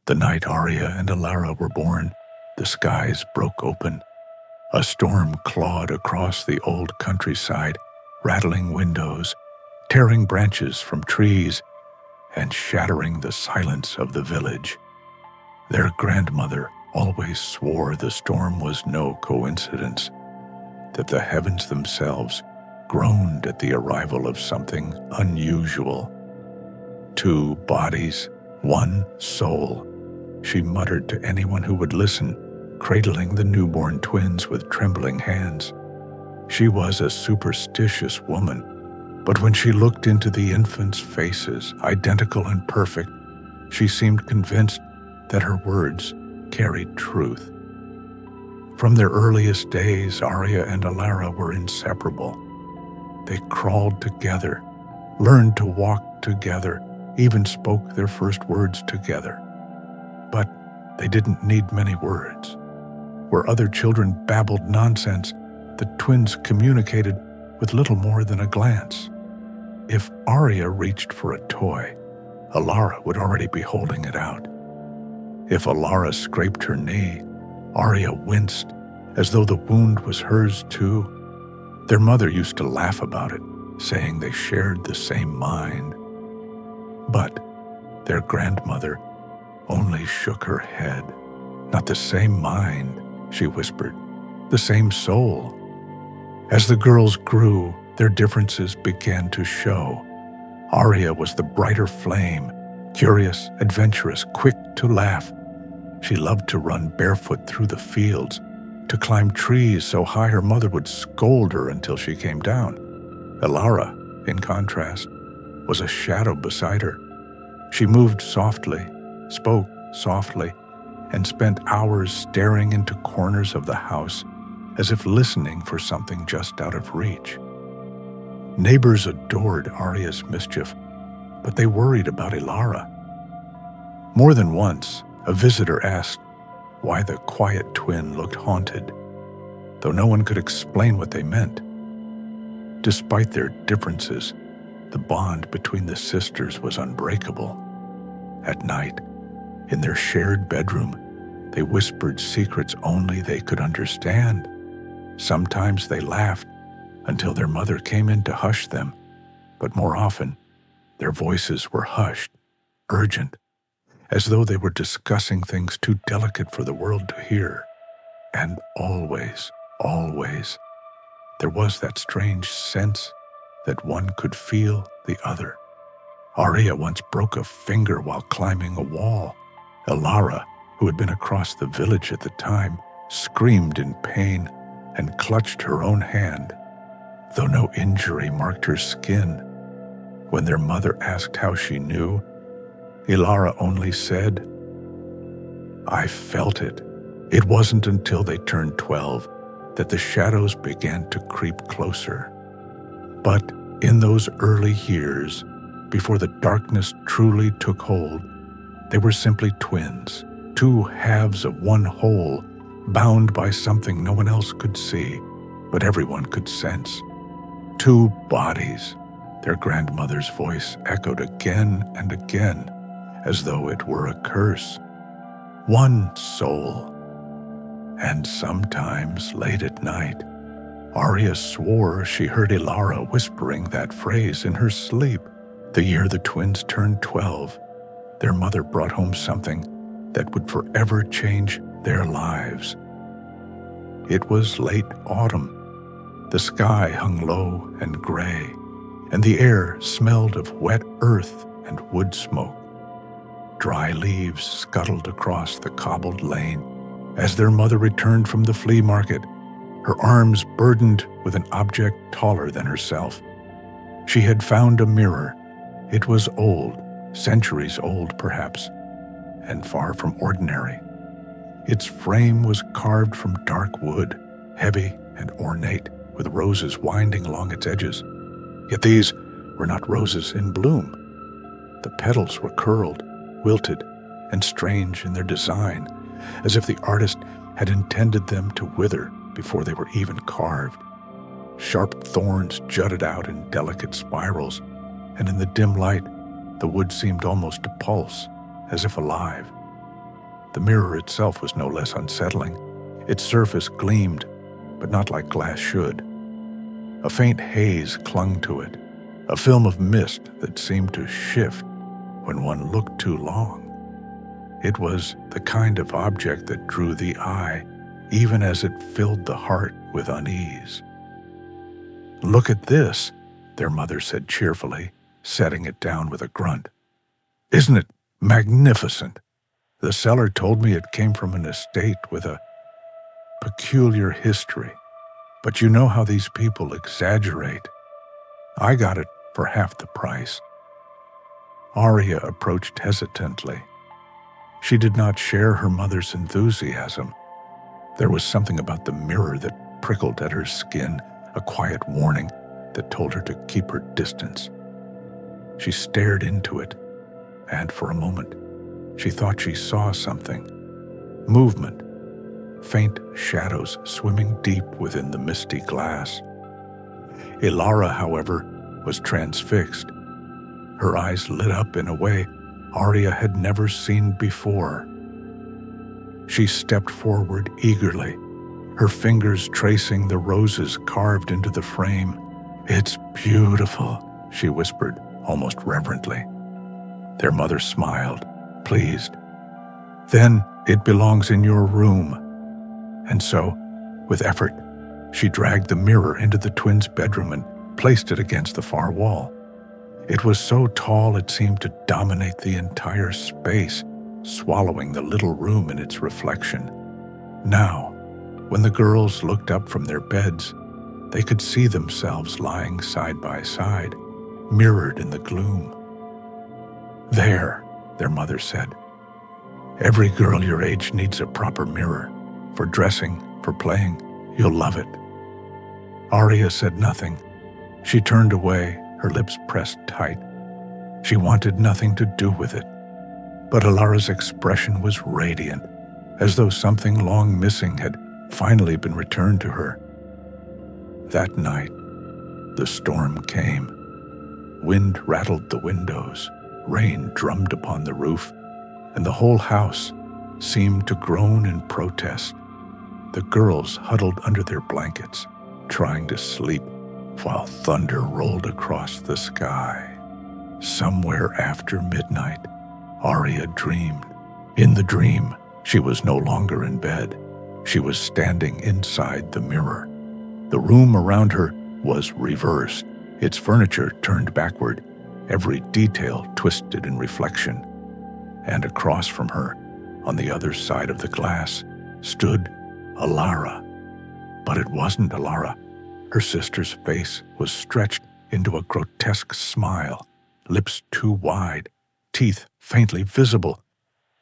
The night Aria and Elara were born, the skies broke open. A storm clawed across the old countryside, rattling windows, tearing branches from trees, and shattering the silence of the village. Their grandmother always swore the storm was no coincidence, that the heavens themselves groaned at the arrival of something unusual. 2 bodies, 1 soul, she muttered to anyone who would listen, cradling the newborn twins with trembling hands. She was a superstitious woman, but when she looked into the infants' faces, identical and perfect, she seemed convinced that her words carried truth. From their earliest days, Aria and Elara were inseparable. They crawled together, learned to walk together, even spoke their first words together. But they didn't need many words. Where other children babbled nonsense, the twins communicated with little more than a glance. If Aria reached for a toy, Elara would already be holding it out. If Elara scraped her knee, Aria winced, as though the wound was hers too. Their mother used to laugh about it, saying they shared the same mind. But their grandmother only shook her head. Not the same mind, she whispered, the same soul. As the girls grew, their differences began to show. Aria was the brighter flame, curious, adventurous, quick to laugh. She loved to run barefoot through the fields, to climb trees so high her mother would scold her until she came down. Elara, in contrast, was a shadow beside her. She moved softly, spoke softly, and spent hours staring into corners of the house as if listening for something just out of reach. Neighbors adored Aria's mischief, but they worried about Elara. More than once, a visitor asked why the quiet twin looked haunted, though no one could explain what they meant. Despite their differences, the bond between the sisters was unbreakable. At night, in their shared bedroom, they whispered secrets only they could understand. Sometimes they laughed until their mother came in to hush them, but more often, their voices were hushed, urgent, as though they were discussing things too delicate for the world to hear. And always, there was that strange sense that one could feel the other. Aria once broke a finger while climbing a wall. Elara, who had been across the village at the time, screamed in pain and clutched her own hand, though no injury marked her skin. When their mother asked how she knew, Elara only said, "I felt it." It wasn't until they turned 12 that the shadows began to creep closer. But in those early years, before the darkness truly took hold, they were simply twins, 2 halves of one whole, bound by something no one else could see, but everyone could sense. 2 bodies, their grandmother's voice echoed again and again, as though it were a curse. 1 soul. And sometimes, late at night, Aria swore she heard Elara whispering that phrase in her sleep. The year the twins turned 12, their mother brought home something that would forever change their lives. It was late autumn. The sky hung low and gray, and the air smelled of wet earth and wood smoke. Dry leaves scuttled across the cobbled lane as their mother returned from the flea market, her arms burdened with an object taller than herself. She had found a mirror. It was old, centuries old perhaps, and far from ordinary. Its frame was carved from dark wood, heavy and ornate, with roses winding along its edges. Yet these were not roses in bloom. The petals were curled, wilted, and strange in their design, as if the artist had intended them to wither before they were even carved. Sharp thorns jutted out in delicate spirals, and in the dim light, the wood seemed almost to pulse, as if alive. The mirror itself was no less unsettling. Its surface gleamed, but not like glass should. A faint haze clung to it, a film of mist that seemed to shift when one looked too long. It was the kind of object that drew the eye, even as it filled the heart with unease. "Look at this," their mother said cheerfully, setting it down with a grunt. "Isn't it magnificent? The seller told me it came from an estate with a peculiar history. But you know how these people exaggerate. I got it for half the price." Aria approached hesitantly. She did not share her mother's enthusiasm. There was something about the mirror that prickled at her skin, a quiet warning that told her to keep her distance. She stared into it, and for a moment, she thought she saw something. Movement, faint shadows swimming deep within the misty glass. Elara, however, was transfixed. Her eyes lit up in a way Aria had never seen before. She stepped forward eagerly, her fingers tracing the roses carved into the frame. "It's beautiful," she whispered, almost reverently. Their mother smiled, pleased. "Then it belongs in your room." And so, with effort, she dragged the mirror into the twins' bedroom and placed it against the far wall. It was so tall it seemed to dominate the entire space, swallowing the little room in its reflection. Now, when the girls looked up from their beds, they could see themselves lying side by side, mirrored in the gloom. "There," their mother said. "Every girl your age needs a proper mirror. For dressing, for playing, you'll love it." Aria said nothing. She turned away, her lips pressed tight. She wanted nothing to do with it. But Elara's expression was radiant, as though something long missing had finally been returned to her. That night, the storm came. Wind rattled the windows, rain drummed upon the roof, and the whole house seemed to groan in protest. The girls huddled under their blankets, trying to sleep, while thunder rolled across the sky. Somewhere after midnight, Aria dreamed. In the dream, she was no longer in bed. She was standing inside the mirror. The room around her was reversed, its furniture turned backward, every detail twisted in reflection. And across from her, on the other side of the glass, stood Elara. But it wasn't Elara. Her sister's face was stretched into a grotesque smile, lips too wide, teeth faintly visible.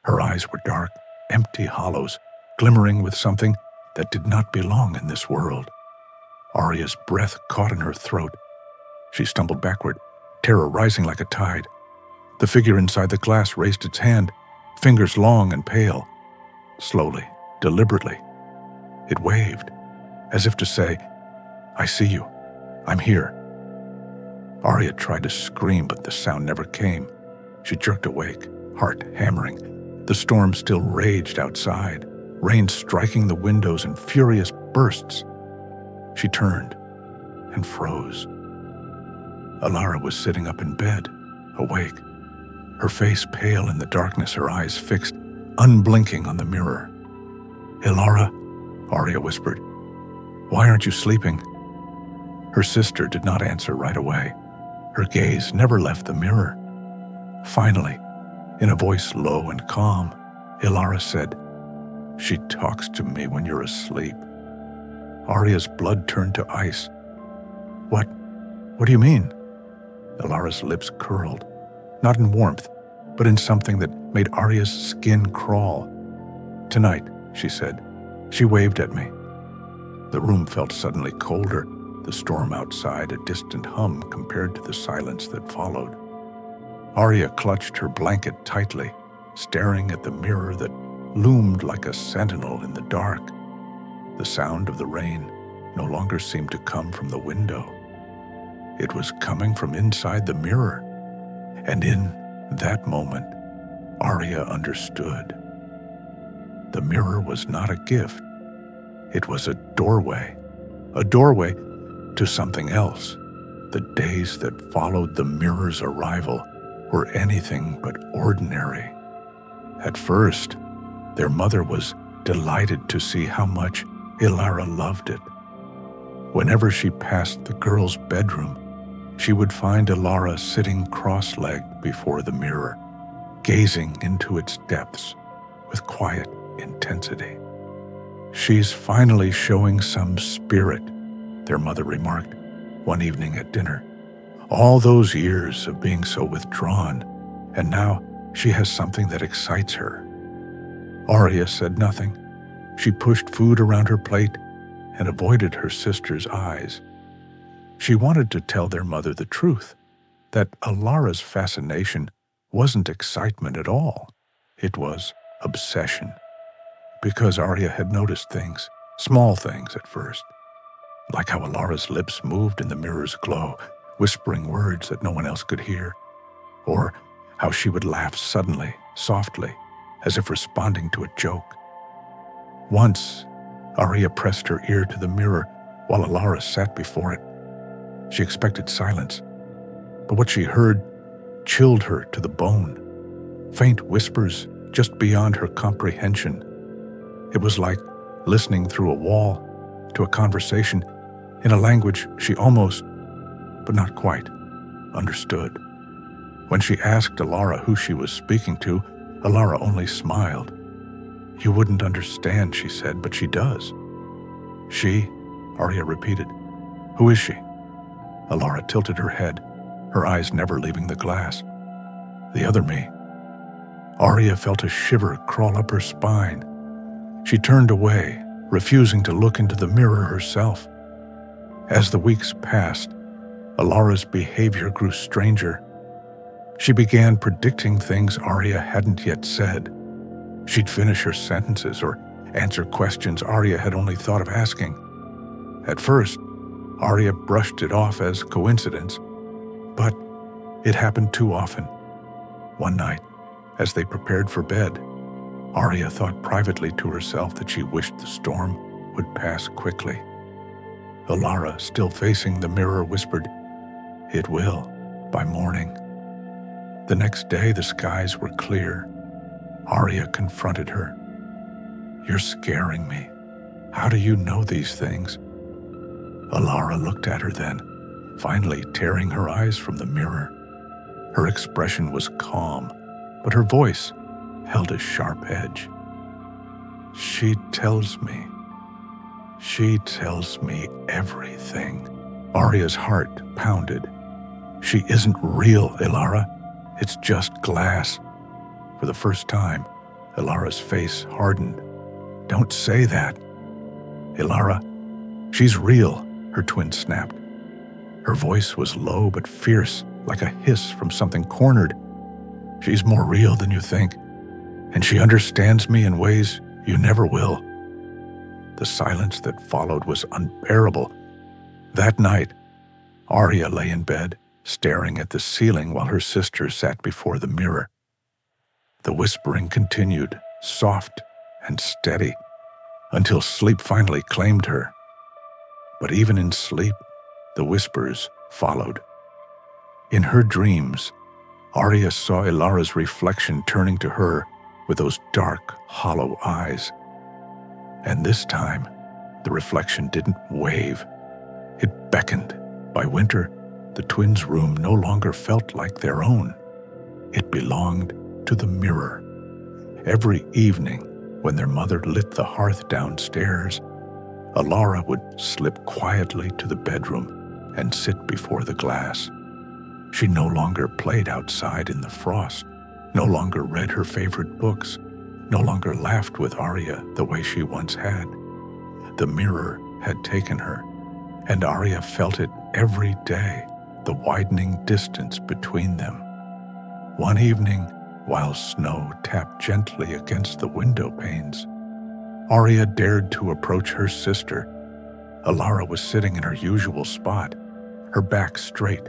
Her eyes were dark, empty hollows, glimmering with something that did not belong in this world. Aria's breath caught in her throat. She stumbled backward, terror rising like a tide. The figure inside the glass raised its hand, fingers long and pale. Slowly, deliberately, it waved, as if to say, "I see you. I'm here." Aria tried to scream, but the sound never came. She jerked awake, heart hammering. The storm still raged outside, rain striking the windows in furious bursts. She turned and froze. Elara was sitting up in bed, awake, her face pale in the darkness, her eyes fixed, unblinking on the mirror. "Elara," Aria whispered, "why aren't you sleeping?" Her sister did not answer right away. Her gaze never left the mirror. Finally, in a voice low and calm, Elara said, "She talks to me when you're asleep." Aria's blood turned to ice. What do you mean?" Elara's lips curled, not in warmth, but in something that made Aria's skin crawl. "Tonight," she said. She waved at me. The room felt suddenly colder, the storm outside a distant hum compared to the silence that followed. Aria clutched her blanket tightly, staring at the mirror that loomed like a sentinel in the dark. The sound of the rain no longer seemed to come from the window. It was coming from inside the mirror. And in that moment, Aria understood. the mirror was not a gift. It was a doorway to something else. The days that followed the mirror's arrival were anything but ordinary. At first, their mother was delighted to see how much Elara loved it. Whenever she passed the girl's bedroom, she would find Elara sitting cross-legged before the mirror, gazing into its depths with quiet intensity. "She's finally showing some spirit," their mother remarked one evening at dinner. "All those years of being so withdrawn, and now she has something that excites her." Aria said nothing. She pushed food around her plate and avoided her sister's eyes. She wanted to tell their mother the truth, that Elara's fascination wasn't excitement at all. It was obsession. Because Aria had noticed things, small things at first, like how Elara's lips moved in the mirror's glow, whispering words that no one else could hear, or how she would laugh suddenly, softly, as if responding to a joke. Once, Aria pressed her ear to the mirror while Elara sat before it. She expected silence, but what she heard chilled her to the bone. Faint whispers just beyond her comprehension. It was like listening through a wall to a conversation in a language she almost, but not quite, understood. When she asked Elara who she was speaking to, Elara only smiled. "You wouldn't understand," she said, "but she does." "She?" Aria repeated. "Who is she?" Elara tilted her head, her eyes never leaving the glass. "The other me." Aria felt a shiver crawl up her spine. She turned away, refusing to look into the mirror herself. As the weeks passed, Elara's behavior grew stranger. She began predicting things Aria hadn't yet said. She'd finish her sentences or answer questions Aria had only thought of asking. At first, Aria brushed it off as coincidence, but it happened too often. One night, as they prepared for bed, Aria thought privately to herself that she wished the storm would pass quickly. Elara, still facing the mirror, whispered, "It will, by morning." The next day, the skies were clear. Aria confronted her. "You're scaring me. How do you know these things?" Elara looked at her then, finally tearing her eyes from the mirror. Her expression was calm, but her voice held a sharp edge. She tells me everything." Aria's heart pounded. "She isn't real, Elara. It's just glass." For the first time, Elara's face hardened. "Don't say that." "Elara, she's real," her twin snapped. Her voice was low but fierce, like a hiss from something cornered. "She's more real than you think, and she understands me in ways you never will." The silence that followed was unbearable. That night, Aria lay in bed, staring at the ceiling while her sister sat before the mirror. The whispering continued, soft and steady, until sleep finally claimed her. But even in sleep, the whispers followed. In her dreams, Aria saw Elara's reflection turning to her with those dark, hollow eyes. And this time, the reflection didn't wave. It beckoned. By winter, the twins' room no longer felt like their own. It belonged to the mirror. Every evening, when their mother lit the hearth downstairs, Elara would slip quietly to the bedroom and sit before the glass. She no longer played outside in the frost, no longer read her favorite books, no longer laughed with Aria the way she once had. The mirror had taken her, and Aria felt it every day, the widening distance between them. One evening, while snow tapped gently against the window panes, Aria dared to approach her sister. Elara was sitting in her usual spot, her back straight,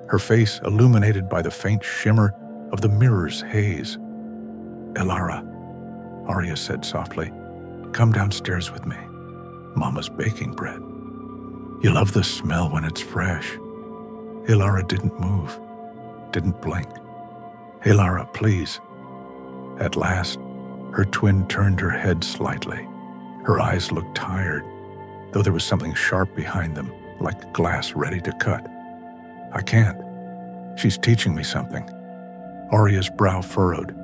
her face illuminated by the faint shimmer of the mirror's haze. "Elara," Aria said softly. "Come downstairs with me. Mama's baking bread. You love the smell when it's fresh." Elara didn't move, didn't blink. "Elara, please." At last, her twin turned her head slightly. Her eyes looked tired, though there was something sharp behind them, like glass ready to cut. "I can't. She's teaching me something." Aria's brow furrowed.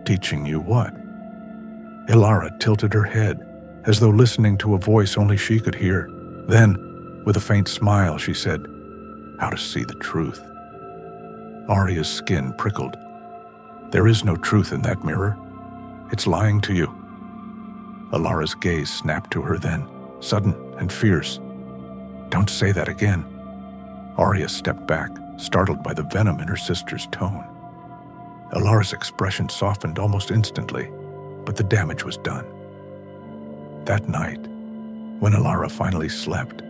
"Teaching you what?" Elara tilted her head, as though listening to a voice only she could hear. Then, with a faint smile, she said, "How to see the truth." Aria's skin prickled. "There is no truth in that mirror. It's lying to you." Elara's gaze snapped to her then, sudden and fierce. "Don't say that again." Aria stepped back, startled by the venom in her sister's tone. Elara's expression softened almost instantly, but the damage was done. That night, when Elara finally slept,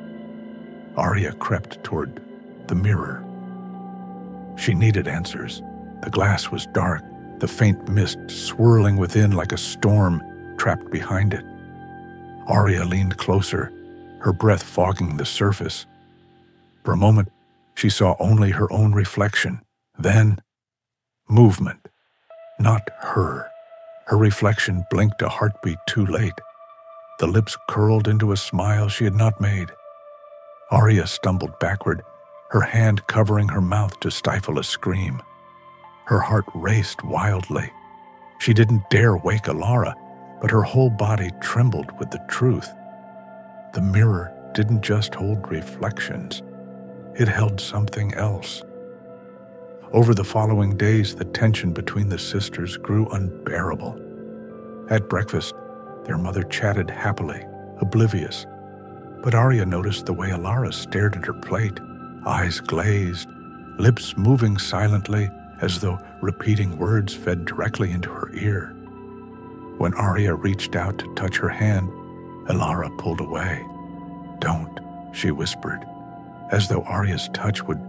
Aria crept toward the mirror. She needed answers. The glass was dark, the faint mist swirling within like a storm trapped behind it. Aria leaned closer, her breath fogging the surface. For a moment, she saw only her own reflection. Then, movement. Not her. Her reflection blinked a heartbeat too late. The lips curled into a smile she had not made. Aria stumbled backward, her hand covering her mouth to stifle a scream. Her heart raced wildly. She didn't dare wake Elara, but her whole body trembled with the truth. The mirror didn't just hold reflections. It held something else. Over the following days, the tension between the sisters grew unbearable. At breakfast, their mother chatted happily, oblivious. But Aria noticed the way Elara stared at her plate, eyes glazed, lips moving silently as though repeating words fed directly into her ear. When Aria reached out to touch her hand, Elara pulled away. "Don't," she whispered, as though Aria's touch would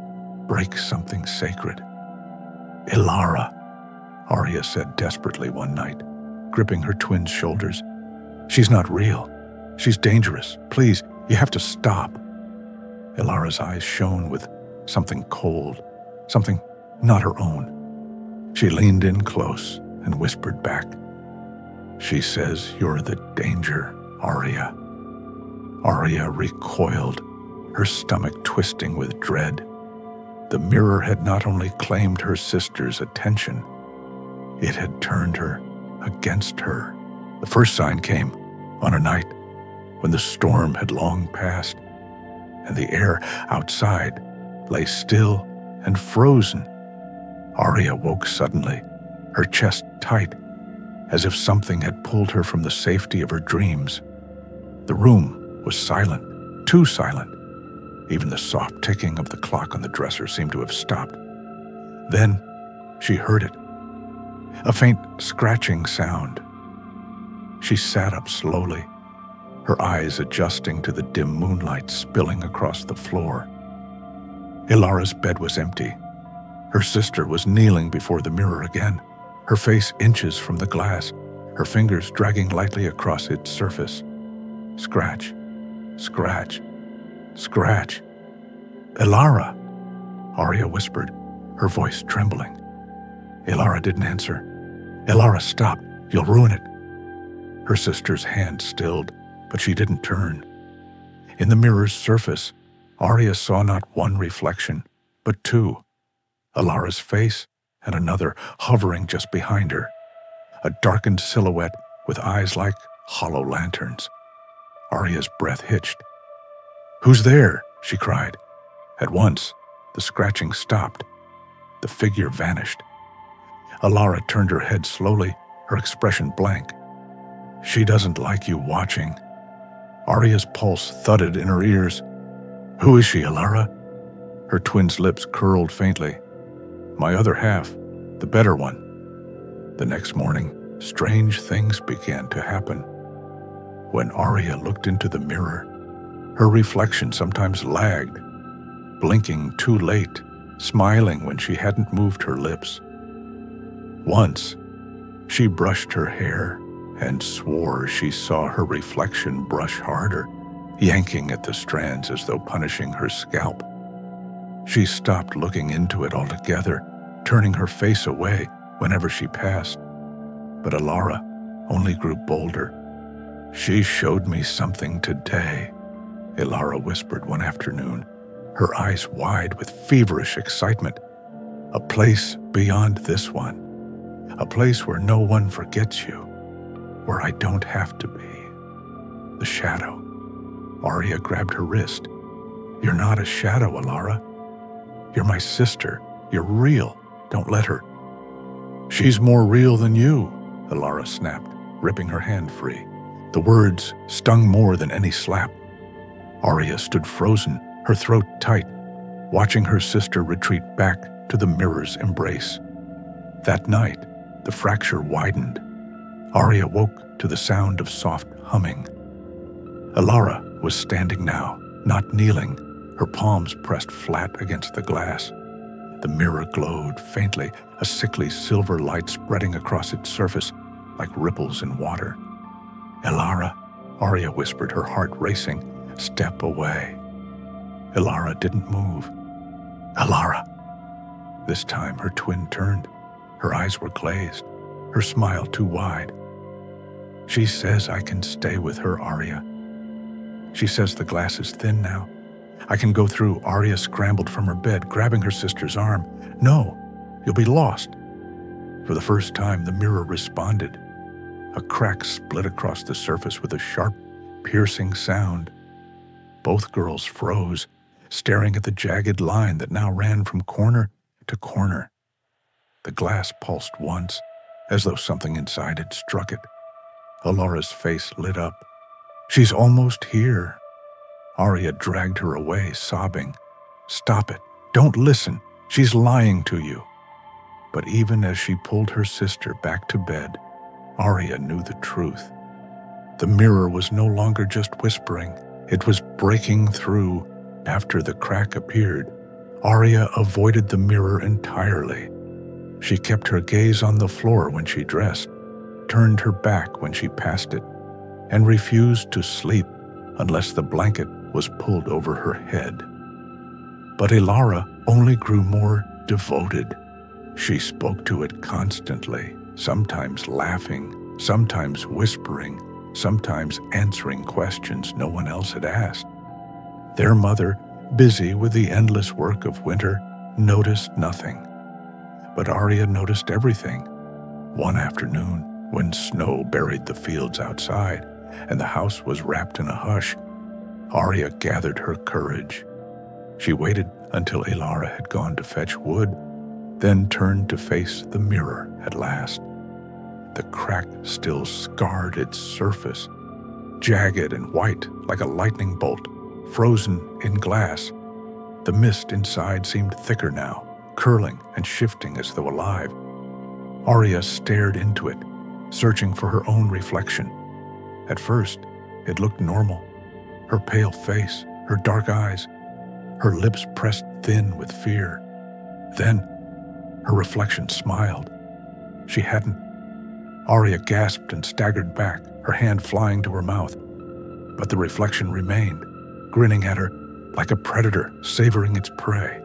break something sacred. "Elara," Aria said desperately one night, gripping her twin's shoulders. "She's not real. She's dangerous. Please, you have to stop." Elara's eyes shone with something cold, something not her own. She leaned in close and whispered back, "She says you're the danger, Aria." Aria recoiled, her stomach twisting with dread. The mirror had not only claimed her sister's attention, it had turned her against her. The first sign came on a night when the storm had long passed, and the air outside lay still and frozen. Aria woke suddenly, her chest tight, as if something had pulled her from the safety of her dreams. The room was silent, too silent. Even the soft ticking of the clock on the dresser seemed to have stopped. Then she heard it, a faint scratching sound. She sat up slowly, her eyes adjusting to the dim moonlight spilling across the floor. Elara's bed was empty. Her sister was kneeling before the mirror again, her face inches from the glass, her fingers dragging lightly across its surface. Scratch, scratch, scratch. "Elara," Aria whispered, her voice trembling. Elara didn't answer. "Elara, stop. You'll ruin it." Her sister's hand stilled, but she didn't turn. In the mirror's surface, Aria saw not one reflection, but two. Elara's face and another hovering just behind her, a darkened silhouette with eyes like hollow lanterns. Aria's breath hitched. "Who's there?" she cried. At once, the scratching stopped. The figure vanished. Elara turned her head slowly, her expression blank. "She doesn't like you watching." Aria's pulse thudded in her ears. "Who is she, Elara?" Her twin's lips curled faintly. "My other half, the better one." The next morning, strange things began to happen. When Aria looked into the mirror, her reflection sometimes lagged, blinking too late, smiling when she hadn't moved her lips. Once, She brushed her hair and swore she saw her reflection brush harder, yanking at the strands as though punishing her scalp. She stopped looking into it altogether, turning her face away whenever she passed. But Elara only grew bolder. "She showed me something today," Elara whispered one afternoon, her eyes wide with feverish excitement. "A place beyond this one. A place where no one forgets you, where I don't have to be." The shadow. Aria grabbed her wrist. "You're not a shadow, Elara. You're my sister. You're real. Don't let her." "She's more real than you," Elara snapped, ripping her hand free. The words stung more than any slap. Aria stood frozen, her throat tight, watching her sister retreat back to the mirror's embrace. That night, the fracture widened. Aria woke to the sound of soft humming. Elara was standing now, not kneeling, her palms pressed flat against the glass. The mirror glowed faintly, a sickly silver light spreading across its surface like ripples in water. "Elara," Aria whispered, her heart racing. "Step away." Elara didn't move. "Elara." This time her twin turned. Her eyes were glazed, her smile too wide. "She says I can stay with her, Aria. She says the glass is thin now. I can go through." Aria scrambled from her bed, grabbing her sister's arm. "No, you'll be lost." For the first time, the mirror responded. A crack split across the surface with a sharp, piercing sound. Both girls froze, staring at the jagged line that now ran from corner to corner. The glass pulsed once, as though something inside had struck it. Elara's face lit up. "She's almost here." Aria dragged her away, sobbing. "Stop it. Don't listen. She's lying to you." But even as she pulled her sister back to bed, Aria knew the truth. The mirror was no longer just whispering. It was breaking through. After the crack appeared, Aria avoided the mirror entirely. She kept her gaze on the floor when she dressed, turned her back when she passed it, and refused to sleep unless the blanket was pulled over her head. But Elara only grew more devoted. She spoke to it constantly, sometimes laughing, sometimes whispering, sometimes answering questions no one else had asked. Their mother, busy with the endless work of winter, noticed nothing. But Aria noticed everything. One afternoon, when snow buried the fields outside and the house was wrapped in a hush, Aria gathered her courage. She waited until Elara had gone to fetch wood, then turned to face the mirror at last. The crack still scarred its surface, jagged and white like a lightning bolt, frozen in glass. The mist inside seemed thicker now, curling and shifting as though alive. Aria stared into it, searching for her own reflection. At first, it looked normal. Her pale face, her dark eyes, her lips pressed thin with fear. Then, her reflection smiled. She hadn't. Aria gasped and staggered back, her hand flying to her mouth. But the reflection remained, grinning at her like a predator savoring its prey.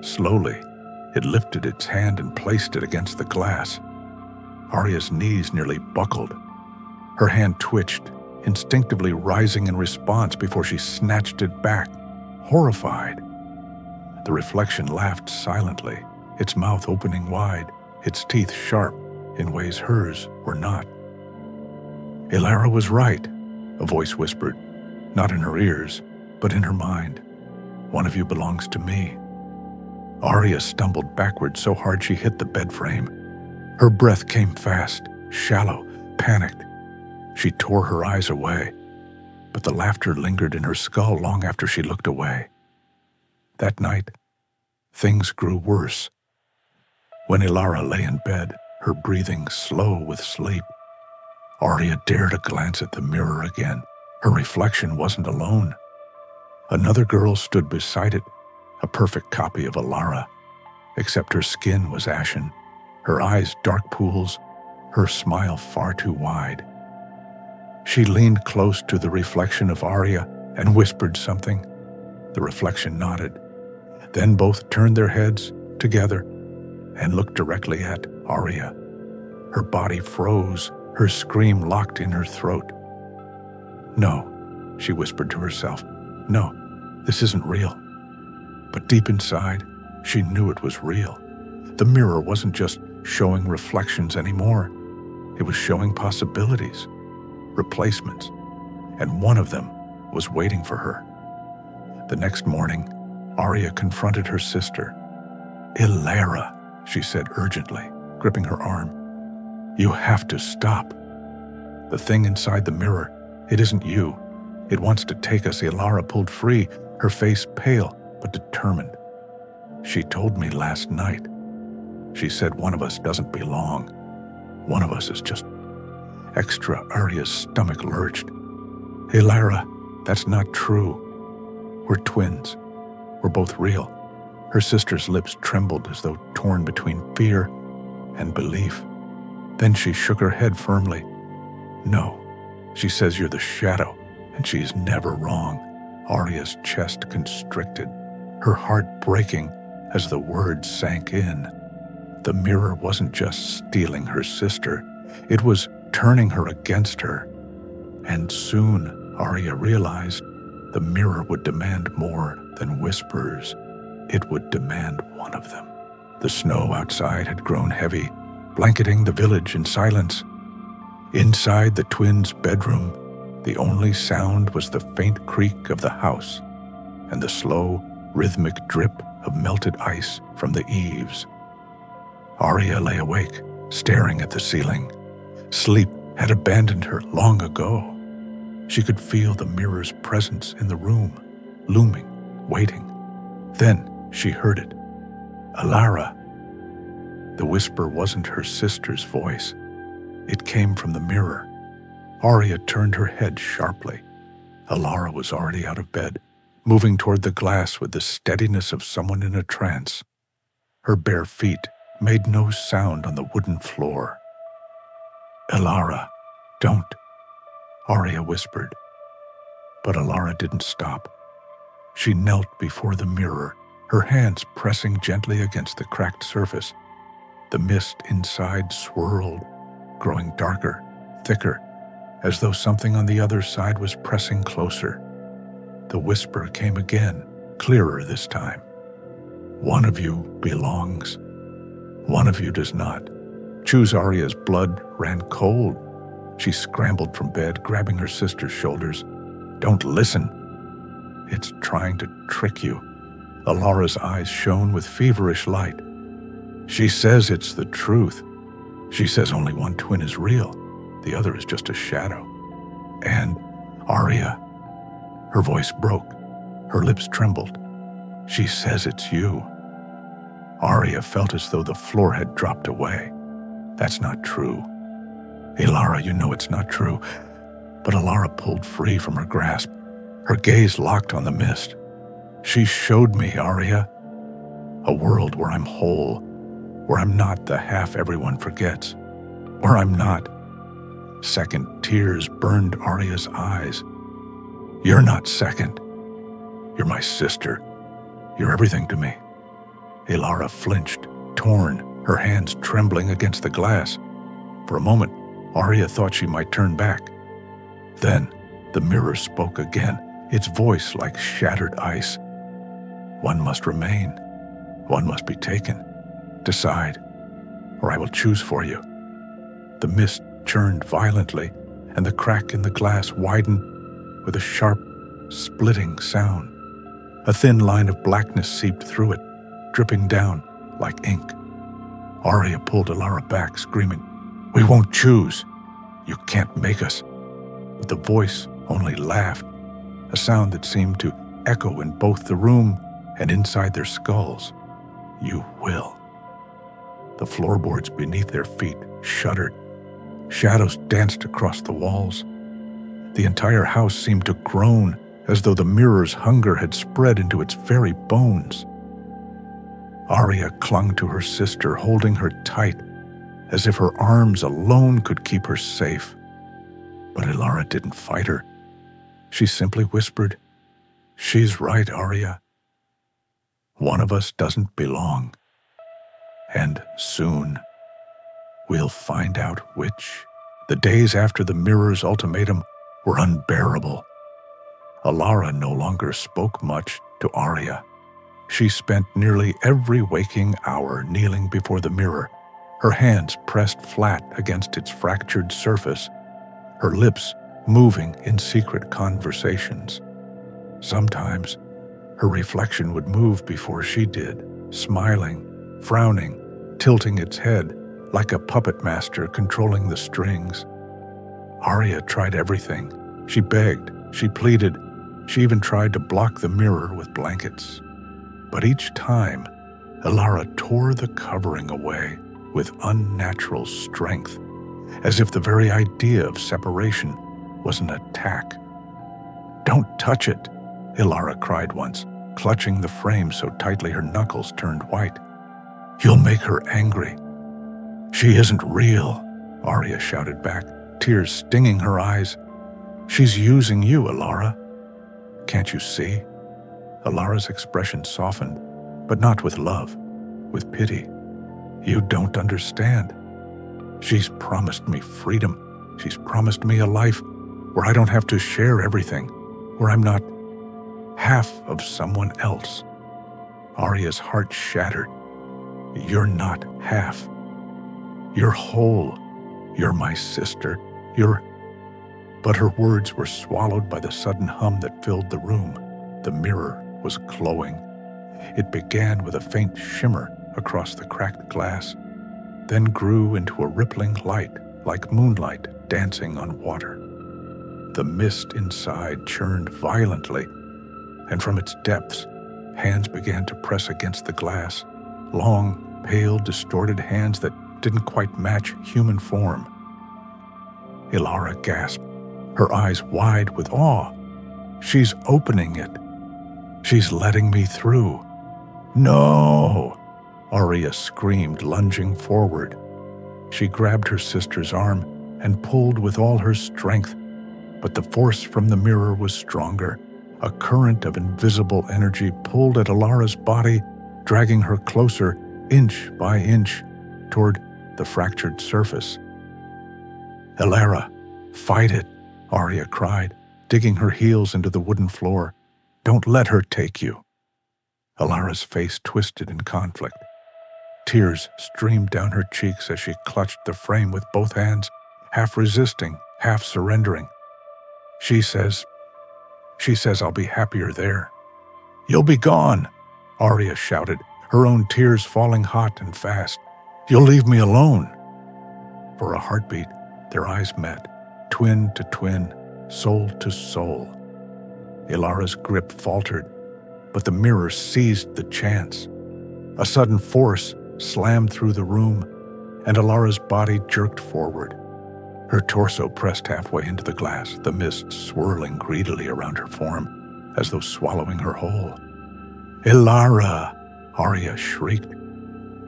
Slowly, it lifted its hand and placed it against the glass. Aria's knees nearly buckled. Her hand twitched, instinctively rising in response before she snatched it back, horrified. The reflection laughed silently, its mouth opening wide, its teeth sharp in ways hers were not. "Elara was right," a voice whispered, not in her ears, but in her mind. "One of you belongs to me." Aria stumbled backward so hard she hit the bed frame. Her breath came fast, shallow, panicked. She tore her eyes away, but the laughter lingered in her skull long after she looked away. That night, things grew worse. When Elara lay in bed, her breathing slow with sleep, Aria dared a glance at the mirror again. Her reflection wasn't alone. Another girl stood beside it, a perfect copy of Elara, except her skin was ashen, her eyes dark pools, her smile far too wide. She leaned close to the reflection of Aria and whispered something. The reflection nodded. Then both turned their heads together and looked directly at Aria. Her body froze, her scream locked in her throat. "No," she whispered to herself. "No, this isn't real." But deep inside, she knew it was real. The mirror wasn't just showing reflections anymore. It was showing possibilities, replacements, and one of them was waiting for her. The next morning, Aria confronted her sister. "Elara," she said urgently, gripping her arm. "You have to stop. The thing inside the mirror, it isn't you. It wants to take us." Elara pulled free, her face pale but determined. "She told me last night. She said one of us doesn't belong. One of us is just extra." Aria's stomach lurched. "Elara, that's not true. We're twins. We're both real." Her sister's lips trembled as though torn between fear and belief. Then she shook her head firmly. "No, she says you're the shadow, and she's never wrong." Aria's chest constricted, her heart breaking as the words sank in. The mirror wasn't just stealing her sister, it was turning her against her. And soon, Aria realized, the mirror would demand more than whispers. It would demand one of them. The snow outside had grown heavy, blanketing the village in silence. Inside the twins' bedroom, the only sound was the faint creak of the house and the slow, rhythmic drip of melted ice from the eaves. Aria lay awake, staring at the ceiling. Sleep had abandoned her long ago. She could feel the mirror's presence in the room, looming, waiting. Then she heard it. "Elara." The whisper wasn't her sister's voice. It came from the mirror. Aria turned her head sharply. Elara was already out of bed, moving toward the glass with the steadiness of someone in a trance. Her bare feet made no sound on the wooden floor. "Elara, don't," Aria whispered. But Elara didn't stop. She knelt before the mirror, her hands pressing gently against the cracked surface. The mist inside swirled, growing darker, thicker, as though something on the other side was pressing closer. The whisper came again, clearer this time. "One of you belongs. One of you does not." Choose Aria's blood ran cold. She scrambled from bed, grabbing her sister's shoulders. "Don't listen. It's trying to trick you." Elara's eyes shone with feverish light. "She says it's the truth. She says only one twin is real. The other is just a shadow. And, Aria," her voice broke, her lips trembled. "She says it's you." Aria felt as though the floor had dropped away. "That's not true." "Elara, you know it's not true." But Elara pulled free from her grasp, her gaze locked on the mist. "She showed me, Aria. A world where I'm whole, where I'm not the half everyone forgets, where I'm not." Second tears burned Aria's eyes. "You're not second. You're my sister. You're everything to me." Elara flinched, torn, her hands trembling against the glass. For a moment, Aria thought she might turn back. Then, the mirror spoke again, its voice like shattered ice. "One must remain. One must be taken. Decide, or I will choose for you." The mist churned violently, and the crack in the glass widened with a sharp, splitting sound. A thin line of blackness seeped through it, dripping down like ink. Aria pulled Elara back, screaming, "We won't choose. You can't make us." But the voice only laughed, a sound that seemed to echo in both the room and inside their skulls. "You will." The floorboards beneath their feet shuddered. Shadows danced across the walls. The entire house seemed to groan, as though the mirror's hunger had spread into its very bones. Aria clung to her sister, holding her tight. as if her arms alone could keep her safe. But Elara didn't fight her. She simply whispered, "She's right, Aria. One of us doesn't belong. And soon, we'll find out which." The days after the mirror's ultimatum were unbearable. Elara no longer spoke much to Aria. She spent nearly every waking hour kneeling before the mirror, her hands pressed flat against its fractured surface, her lips moving in secret conversations. Sometimes, her reflection would move before she did, smiling, frowning, tilting its head like a puppet master controlling the strings. Aria tried everything. She begged, she pleaded, she even tried to block the mirror with blankets. But each time, Elara tore the covering away with unnatural strength, as if the very idea of separation was an attack. "Don't touch it," Elara cried once, clutching the frame so tightly her knuckles turned white. "You'll make her angry." "She isn't real," Aria shouted back, tears stinging her eyes. "She's using you, Elara. Can't you see?" Elara's expression softened, but not with love, with pity. "You don't understand. She's promised me freedom. She's promised me a life where I don't have to share everything, where I'm not half of someone else." Aria's heart shattered. "You're not half. You're whole. You're my sister. You're—" But her words were swallowed by the sudden hum that filled the room. The mirror was glowing. It began with a faint shimmer across the cracked glass, then grew into a rippling light like moonlight dancing on water. The mist inside churned violently, and from its depths, hands began to press against the glass, long, pale, distorted hands that didn't quite match human form. Elara gasped, her eyes wide with awe. "She's opening it. She's letting me through." "No!" Aria screamed, lunging forward. She grabbed her sister's arm and pulled with all her strength, but the force from the mirror was stronger. A current of invisible energy pulled at Elara's body, dragging her closer, inch by inch, toward the fractured surface. "Elara, fight it," Aria cried, digging her heels into the wooden floor. "Don't let her take you." Elara's face twisted in conflict. Tears streamed down her cheeks as she clutched the frame with both hands, half resisting, half surrendering. She says I'll be happier there." "You'll be gone," Aria shouted, her own tears falling hot and fast. "You'll leave me alone." For a heartbeat, their eyes met, twin to twin, soul to soul. Elara's grip faltered, but the mirror seized the chance. A sudden force slammed through the room, and Elara's body jerked forward. Her torso pressed halfway into the glass, the mist swirling greedily around her form, as though swallowing her whole. "Elara!" Aria shrieked.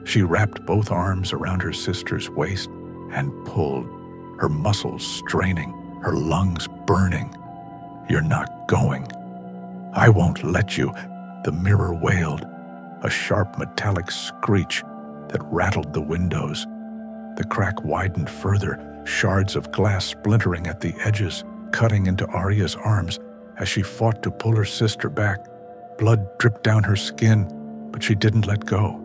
She wrapped both arms around her sister's waist and pulled, her muscles straining, her lungs burning. "You're not going. I won't let you," the mirror wailed, a sharp metallic screech that rattled the windows. The crack widened further, shards of glass splintering at the edges, cutting into Aria's arms as she fought to pull her sister back. Blood dripped down her skin, but she didn't let go.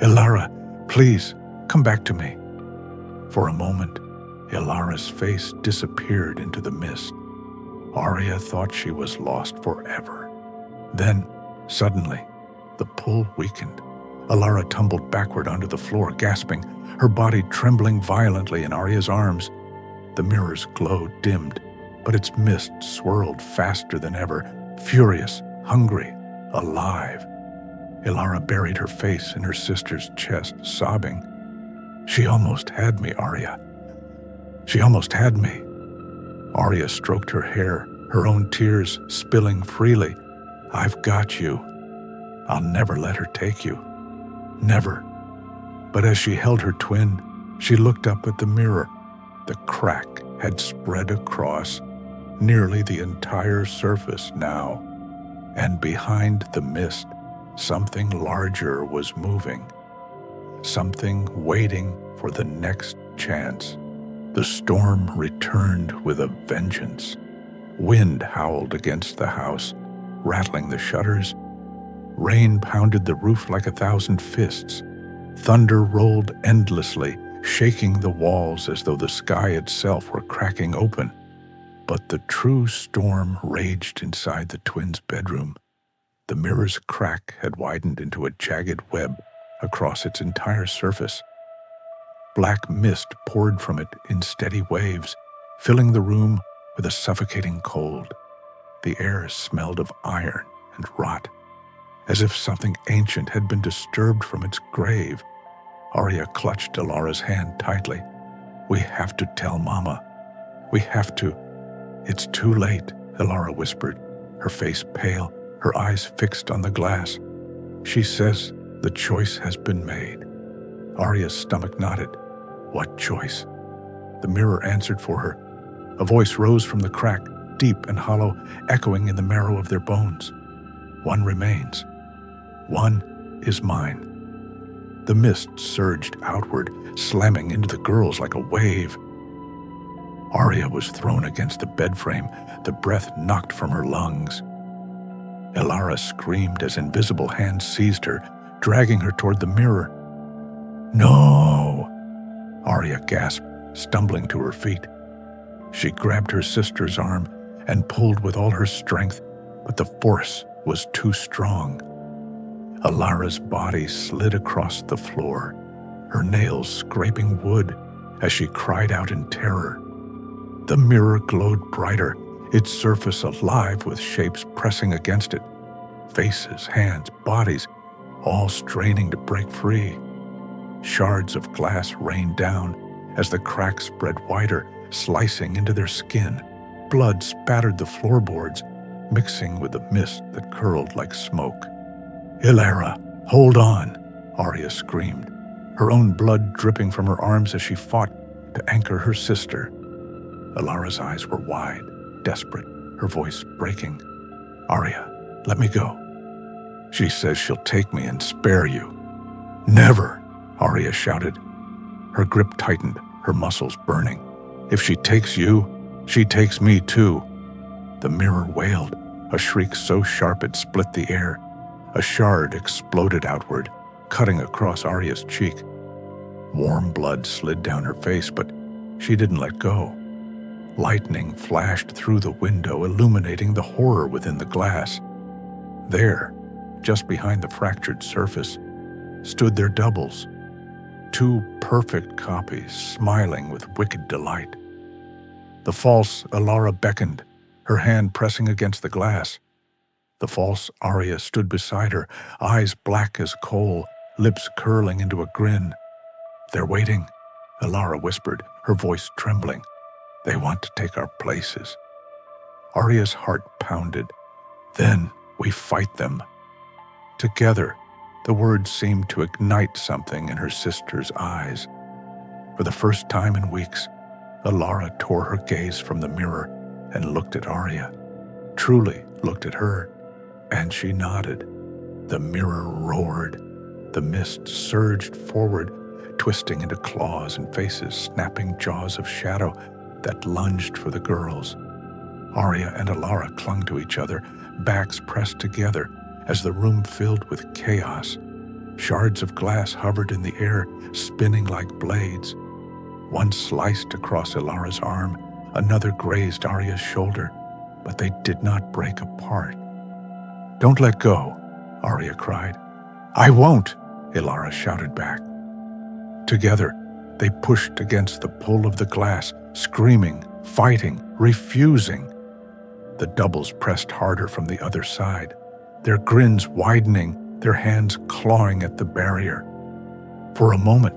"Elara, please, come back to me." For a moment, Elara's face disappeared into the mist. Aria thought she was lost forever. Then, suddenly, the pull weakened. Elara tumbled backward onto the floor, gasping, her body trembling violently in Aria's arms. The mirror's glow dimmed, but its mist swirled faster than ever, furious, hungry, alive. Elara buried her face in her sister's chest, sobbing. "She almost had me, Aria. She almost had me." Aria stroked her hair, her own tears spilling freely. "I've got you. I'll never let her take you. Never." But as she held her twin, She looked up at the mirror. The crack had spread across nearly the entire surface now, and behind the mist, something larger was moving, something waiting for the next chance. The storm returned with a vengeance. Wind howled against the house, rattling the shutters. Rain pounded the roof like 1,000 fists. Thunder rolled endlessly, shaking the walls as though the sky itself were cracking open. But the true storm raged inside the twins' bedroom. The mirror's crack had widened into a jagged web across its entire surface. Black mist poured from it in steady waves, filling the room with a suffocating cold. The air smelled of iron and rot, as if something ancient had been disturbed from its grave. Aria clutched Elara's hand tightly. "We have to tell Mama. We have to." "It's too late," Elara whispered, her face pale, her eyes fixed on the glass. "She says the choice has been made." Aria's stomach knotted. What choice? The mirror answered for her. A voice rose from the crack, deep and hollow, echoing in the marrow of their bones. "One remains. One is mine." The mist surged outward, slamming into the girls like a wave. Aria was thrown against the bed frame, the breath knocked from her lungs. Elara screamed as invisible hands seized her, dragging her toward the mirror. "No!" Aria gasped, stumbling to her feet. She grabbed her sister's arm and pulled with all her strength, but the force was too strong. Elara's body slid across the floor, her nails scraping wood as she cried out in terror. The mirror glowed brighter, its surface alive with shapes pressing against it. Faces, hands, bodies, all straining to break free. Shards of glass rained down as the cracks spread wider, slicing into their skin. Blood spattered the floorboards, mixing with the mist that curled like smoke. "Elara, hold on!" Aria screamed, her own blood dripping from her arms as she fought to anchor her sister. Elara's eyes were wide, desperate, her voice breaking. "Aria, let me go. She says she'll take me and spare you." "Never!" Aria shouted. Her grip tightened, her muscles burning. "If she takes you, she takes me too." The mirror wailed, a shriek so sharp it split the air. A shard exploded outward, cutting across Aria's cheek. Warm blood slid down her face, but she didn't let go. Lightning flashed through the window, illuminating the horror within the glass. There, just behind the fractured surface, stood their doubles. Two perfect copies, smiling with wicked delight. The false Elara beckoned, her hand pressing against the glass. The false Aria stood beside her, eyes black as coal, lips curling into a grin. "They're waiting," Elara whispered, her voice trembling. "They want to take our places." Aria's heart pounded. "Then we fight them." Together, the words seemed to ignite something in her sister's eyes. For the first time in weeks, Elara tore her gaze from the mirror and looked at Aria. Truly looked at her, and she nodded. The mirror roared. The mist surged forward, twisting into claws and faces, snapping jaws of shadow that lunged for the girls. Aria and Elara clung to each other, backs pressed together, as the room filled with chaos. Shards of glass hovered in the air, spinning like blades. One sliced across Elara's arm, another grazed Aria's shoulder, but they did not break apart. "Don't let go," Aria cried. "I won't," Elara shouted back. Together, they pushed against the pull of the glass, screaming, fighting, refusing. The doubles pressed harder from the other side, their grins widening, their hands clawing at the barrier. For a moment,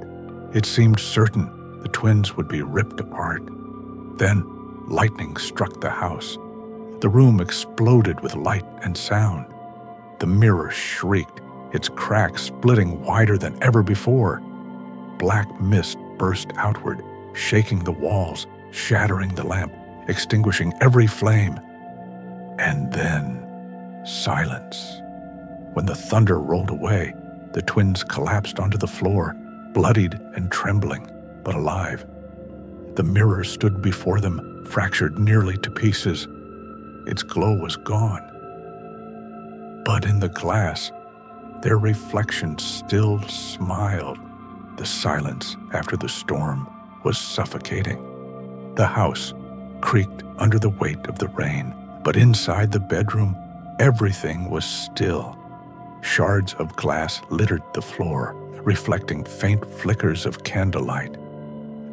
it seemed certain the twins would be ripped apart. Then, lightning struck the house. The room exploded with light and sound. The mirror shrieked, its cracks splitting wider than ever before. Black mist burst outward, shaking the walls, shattering the lamp, extinguishing every flame. And then silence. When the thunder rolled away, the twins collapsed onto the floor, bloodied and trembling, but alive. The mirror stood before them, fractured nearly to pieces. Its glow was gone. But in the glass, their reflection still smiled. The silence after the storm was suffocating. The house creaked under the weight of the rain, but inside the bedroom, everything was still. Shards of glass littered the floor, reflecting faint flickers of candlelight.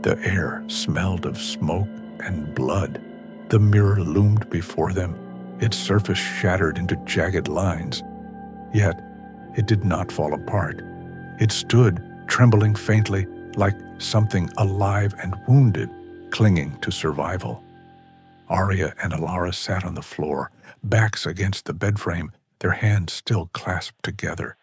The air smelled of smoke and blood. The mirror loomed before them, its surface shattered into jagged lines. Yet, it did not fall apart. It stood, trembling faintly, like something alive and wounded, clinging to survival. Aria and Elara sat on the floor, backs against the bedframe, their hands still clasped together.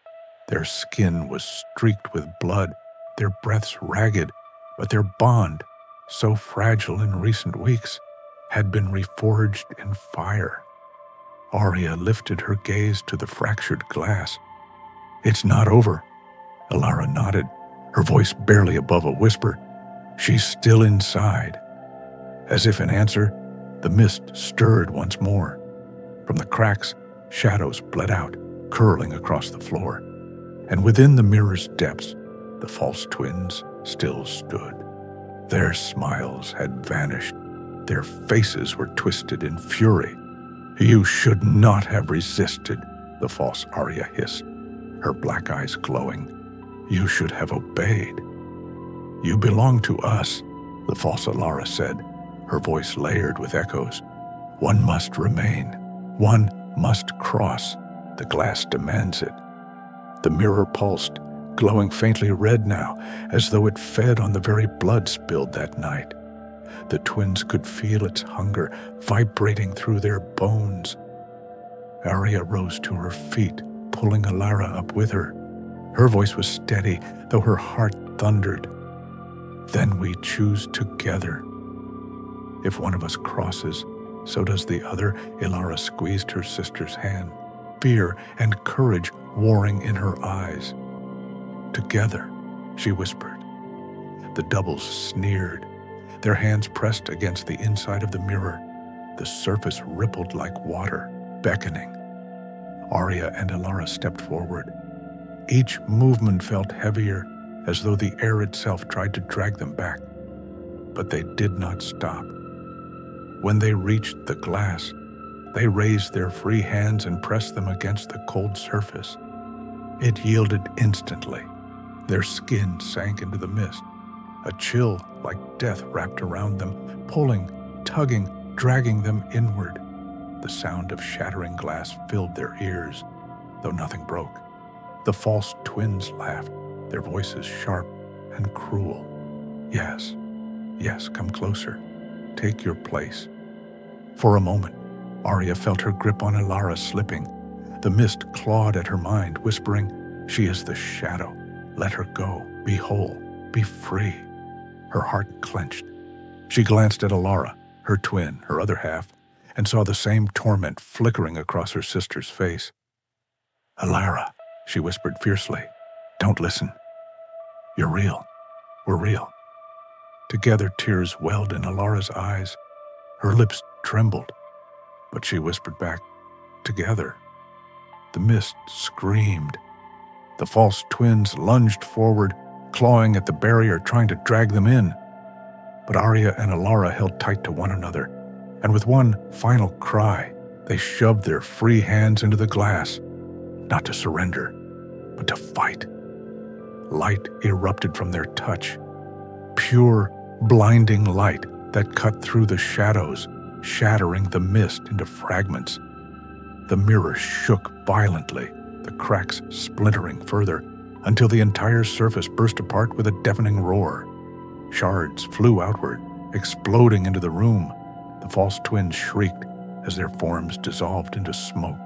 Their skin was streaked with blood, their breaths ragged, but their bond, so fragile in recent weeks, had been reforged in fire. Aria lifted her gaze to the fractured glass. "It's not over." Elara nodded, her voice barely above a whisper. "She's still inside." As if in answer, the mist stirred once more. From the cracks, shadows bled out, curling across the floor. And within the mirror's depths, the false twins still stood. Their smiles had vanished. Their faces were twisted in fury. "You should not have resisted," the false Aria hissed, her black eyes glowing. "You should have obeyed." "You belong to us," the false Elara said, her voice layered with echoes. "One must remain. One must cross. The glass demands it." The mirror pulsed, glowing faintly red now, as though it fed on the very blood spilled that night. The twins could feel its hunger vibrating through their bones. Aria rose to her feet, pulling Elara up with her. Her voice was steady, though her heart thundered. "Then we choose together. If one of us crosses, so does the other." Elara squeezed her sister's hand, fear and courage warring in her eyes. "Together," she whispered. The doubles sneered. Their hands pressed against the inside of the mirror. The surface rippled like water, beckoning. Aria and Elara stepped forward. Each movement felt heavier, as though the air itself tried to drag them back. But they did not stop. When they reached the glass, they raised their free hands and pressed them against the cold surface. It yielded instantly. Their skin sank into the mist. A chill like death wrapped around them, pulling, tugging, dragging them inward. The sound of shattering glass filled their ears, though nothing broke. The false twins laughed, their voices sharp and cruel. Yes, yes, come closer. Take your place." For a moment, Aria felt her grip on Elara slipping. The mist clawed at her mind, whispering, "She is the shadow. Let her go. Be whole. Be free." Her heart clenched. She glanced at Elara, her twin, her other half, and saw the same torment flickering across her sister's face. "Elara," she whispered fiercely, "don't listen. You're real. We're real." Together, tears welled in Elara's eyes. Her lips trembled, but she whispered back, "Together." The mist screamed. The false twins lunged forward, clawing at the barrier, trying to drag them in. But Aria and Elara held tight to one another, and with one final cry, they shoved their free hands into the glass, not to surrender, but to fight. Light erupted from their touch, pure, blinding light that cut through the shadows, shattering the mist into fragments. The mirror shook violently, the cracks splintering further, until the entire surface burst apart with a deafening roar. Shards flew outward, exploding into the room. The false twins shrieked as their forms dissolved into smoke,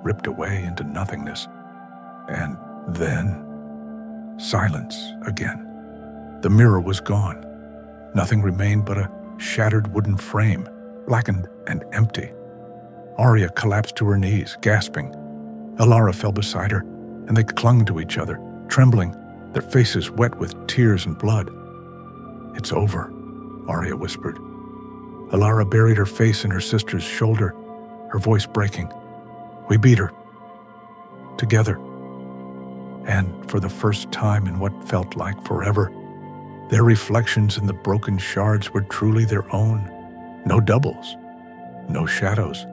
ripped away into nothingness. And then, silence again. The mirror was gone. Nothing remained but a shattered wooden frame, blackened and empty. Aria collapsed to her knees, gasping. Elara fell beside her, and they clung to each other, trembling, their faces wet with tears and blood. "It's over," Aria whispered. Elara buried her face in her sister's shoulder, her voice breaking. "We beat her. Together." And for the first time in what felt like forever, their reflections in the broken shards were truly their own. No doubles, no shadows.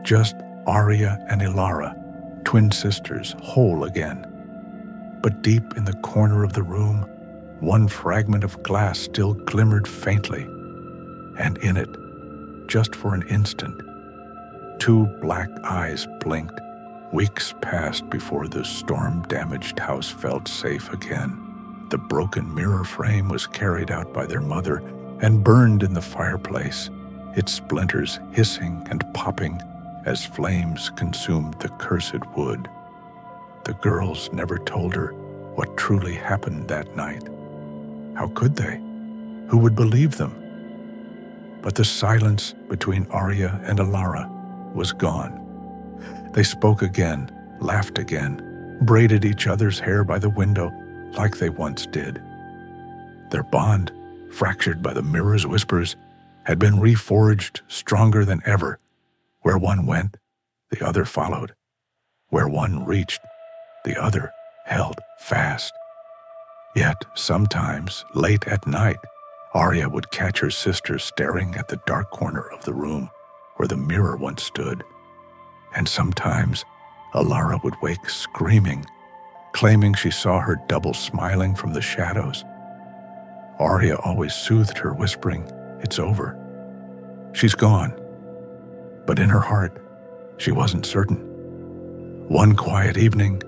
Just Aria and Elara, twin sisters, whole again. But deep in the corner of the room, one fragment of glass still glimmered faintly, and in it, just for an instant, two black eyes blinked. Weeks passed before the storm-damaged house felt safe again. The broken mirror frame was carried out by their mother and burned in the fireplace, its splinters hissing and popping as flames consumed the cursed wood. The girls never told her what truly happened that night. How could they? Who would believe them? But the silence between Aria and Elara was gone. They spoke again, laughed again, braided each other's hair by the window like they once did. Their bond, fractured by the mirror's whispers, had been reforged stronger than ever. Where one went, the other followed. Where one reached, the other held fast. Yet sometimes, late at night, Aria would catch her sister staring at the dark corner of the room where the mirror once stood. And sometimes Elara would wake screaming, claiming she saw her double smiling from the shadows. Aria always soothed her, whispering, "It's over. She's gone." But in her heart, she wasn't certain. One quiet evening,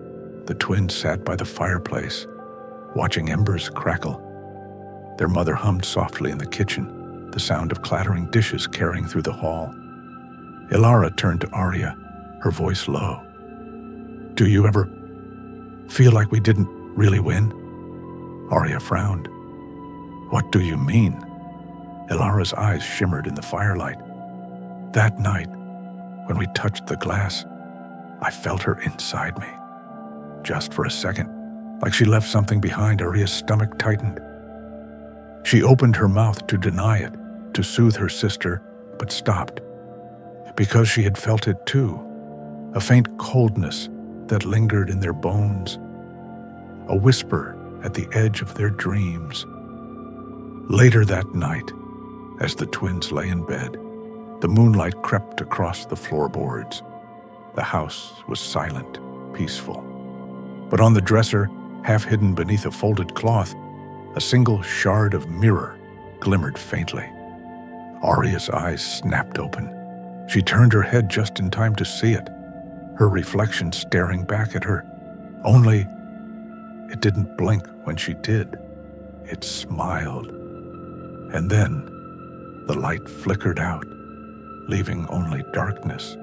the twins sat by the fireplace, watching embers crackle. Their mother hummed softly in the kitchen, the sound of clattering dishes carrying through the hall. Elara turned to Aria, her voice low. "Do you ever feel like we didn't really win?" Aria frowned. "What do you mean?" Elara's eyes shimmered in the firelight. "That night, when we touched the glass, I felt her inside me. Just for a second, like she left something behind. Aria's stomach tightened. She opened her mouth to deny it, to soothe her sister, but stopped. Because she had felt it too, a faint coldness that lingered in their bones, a whisper at the edge of their dreams. Later that night, as the twins lay in bed, the moonlight crept across the floorboards. The house was silent, peaceful. But on the dresser, half hidden beneath a folded cloth, a single shard of mirror glimmered faintly. Aria's eyes snapped open. She turned her head just in time to see it, her reflection staring back at her. Only it didn't blink when she did. It smiled. And then the light flickered out, leaving only darkness.